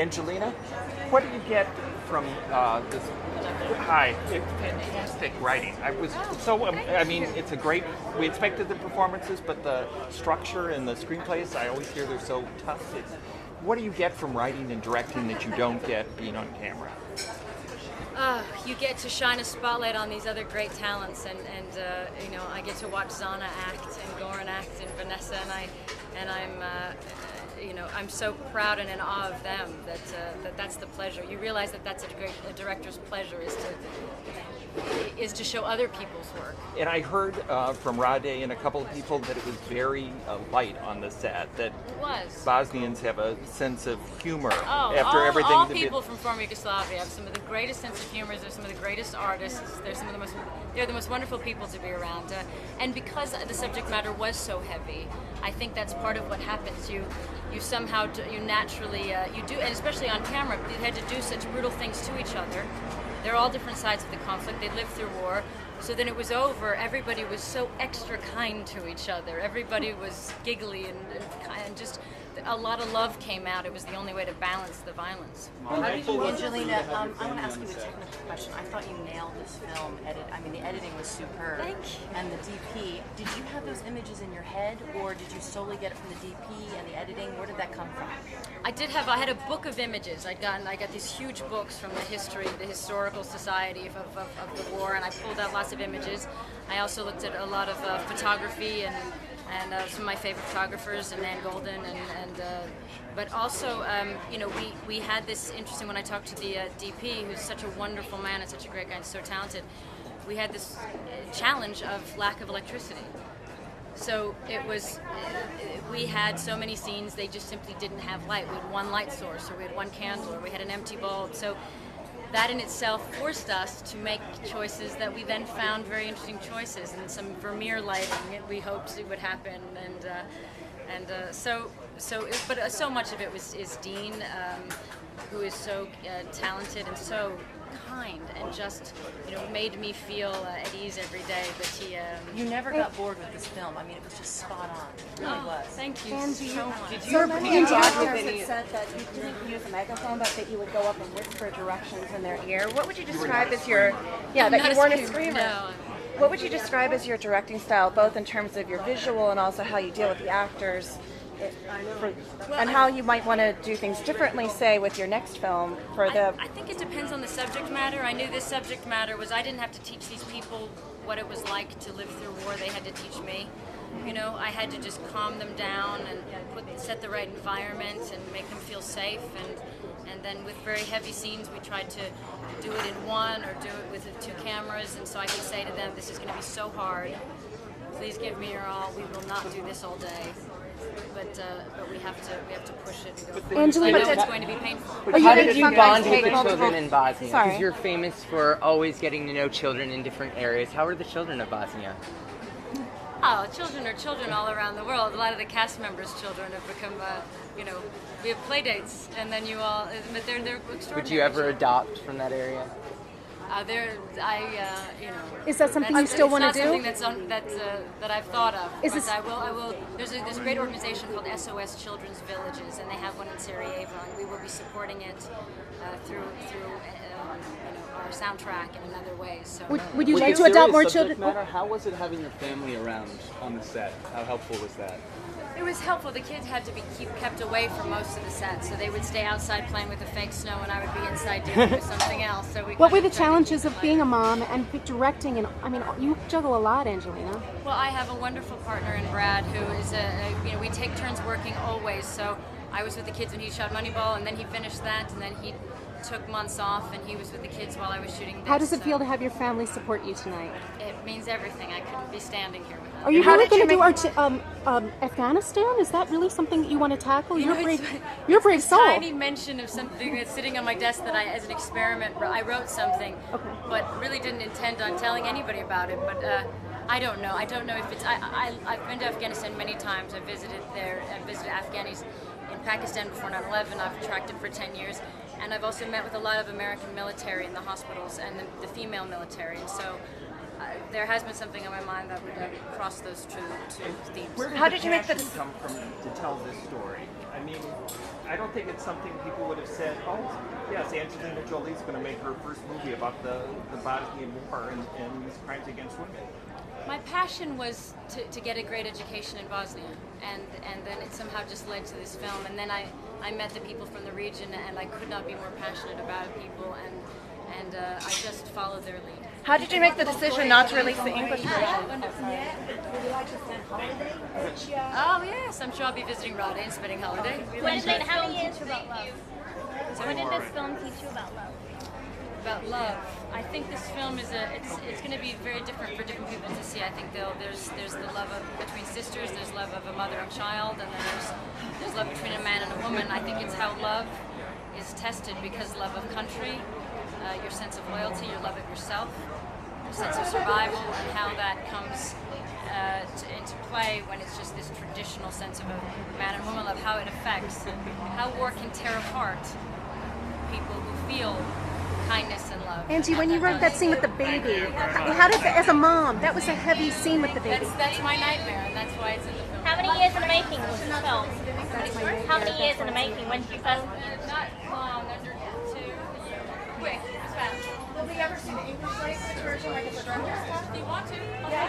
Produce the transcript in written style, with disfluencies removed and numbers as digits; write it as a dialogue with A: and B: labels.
A: Angelina, what do you get from this? Hi, fantastic writing. I was so. I mean, it's a great. We expected the performances, but the structure and the screenplays, I always hear they're so tough. What do you get from writing and directing that you don't get being on camera?
B: You get to shine a spotlight on these other great talents, and you know, I get to watch Zana act and Goran act and Vanessa, and I'm so proud and in awe of them that's the pleasure. You realize that that's a director's pleasure is to show other people's work.
A: And I heard from Rade and a couple of people that it was very light on the set. That
B: It was.
A: Bosnians have a sense of humor
B: Oh,
A: after everything.
B: all people from former Yugoslavia have some of the greatest sense of humor. They're some of the greatest artists. They're the most wonderful people to be around. And because the subject matter was so heavy, I think that's part of what happens. You somehow you naturally you do, and especially on camera, they had to do such brutal things to each other. They're all different sides of the conflict. They lived through war. So then it was over. Everybody was so extra kind to each other. Everybody was giggly and just a lot of love came out. It was the only way to balance the violence.
C: Angelina, I want to ask you a technical question. I thought you nailed this film. The editing was superb.
B: Thank you.
C: And the DP, did you have those images in your head, or did you solely get it from the DP and the editing? Where did that come from?
B: I had a book of images. I got these huge books from the historical society of the war, and I pulled out lots of images. I also looked at a lot of photography and some of my favorite photographers, and Nan Golden, but also, we had this interesting, when I talked to the DP, who's such a wonderful man and such a great guy and so talented, we had this challenge of lack of electricity. So it was, we had so many scenes, they just simply didn't have light. We had one light source, or we had one candle, or we had an empty bulb. So that in itself forced us to make choices that we then found very interesting choices, and some Vermeer lighting we hoped it would happen, but so much of it is Dean, who is so talented and so kind, and just made me feel at ease every day. But he
C: you never got bored with this film. I mean, it was just spot on. It really was.
B: Thank you
D: And
B: so much.
D: So many actors had said that you didn't use a megaphone, but that you would go up and whisper directions in their ear. What would you describe as your that you weren't a screamer?
B: No.
D: What would you describe as your directing style, both in terms of your visual and also how you deal with the actors, and how you might want to do things differently, say, with your next film
B: I think it depends on the subject matter. I knew this subject matter was, I didn't have to teach these people what it was like to live through war. They had to teach me. I had to just calm them down and set the right environment and make them feel safe. And then with very heavy scenes, we tried to do it in one or do it with 2 cameras. And so I could say to them, this is going to be so hard. Please give me your all. We will not do this all day. But we have to push it and go.
D: Angelina,
B: I know it's going to be painful.
E: But how did you bond with the
D: multiple-
E: children in Bosnia?
D: Sorry.
E: Because you're famous for always getting to know children in different areas. How are the children of Bosnia?
B: Oh, children are children all around the world. A lot of the cast members' children have become, we have play dates, and then but they're extraordinary.
E: Would you ever adopt from that area?
D: Is that something you still want to do?
B: It's not something that I've thought of.
D: Is
B: but
D: this-
B: I will. There's a great organization called SOS Children's Villages, and they have one in Sarajevo, and we will be supporting it through our soundtrack and in other ways. So.
D: Would you like to adopt more children?
F: How was it having your family around on the set? How helpful was that?
B: It was helpful. The kids had to be kept away from most of the set, so they would stay outside playing with the fake snow, and I would be inside dealing with something else. So
D: What were the challenges of being a mom and directing? And you juggle a lot, Angelina.
B: Well, I have a wonderful partner in Brad, who is we take turns working always. So I was with the kids when he shot Moneyball, and then he finished that, and then he took months off, and he was with the kids while I was shooting this.
D: How does it feel to have your family support you tonight?
B: It means everything. I couldn't be standing here without.
D: Are you really going to do Afghanistan? Is that really something that you want to tackle? You're a brave soul.
B: Tiny mention of something that's sitting on my desk that as an experiment, I wrote something, but really didn't intend on telling anybody about it. But I don't know. I don't know if it's. I've been to Afghanistan many times. I visited there. I visited Afghanis in Pakistan before 9/11. I've tracked it for 10 years. And I've also met with a lot of American military in the hospitals and the female military. And so there has been something on my mind that would cross those two themes.
D: How did you make the
A: passion come from to tell this story? I mean, I don't think it's something people would have said, oh, yes, Angelina Jolie's going to make her first movie about the Bosnian War and these crimes against women.
B: My passion was to get a great education in Bosnia, and then it somehow just led to this film. And then I met the people from the region, and I could not be more passionate about people, and I just followed their lead.
D: How did you make the decision not to release the English version?
B: Oh yes, I'm sure I'll be visiting Raleigh and spending holiday.
G: How many years about love? What did this film teach you about love?
B: About love. I think this film is it's going to be very different for different people to see. I think there's the love between sisters, there's love of a mother and child, and then there's love between a man and a woman. I think it's how love is tested, because love of country, your sense of loyalty, your love of yourself, your sense of survival, and how that comes into play when it's just this traditional sense of a man and woman love, how it affects, how war can tear apart people who feel kindness and love.
H: Angie, when you wrote that scene with the baby, how did as a mom, that was a heavy scene with the baby.
B: That's my nightmare, and that's why it's in the film.
G: How many years in the making was this film? How many years in the making? When did you first?
B: Not long, under 2. Quick, as fast.
D: Will we ever see the English language version, like it's a drama?
B: Do you want to? Yeah.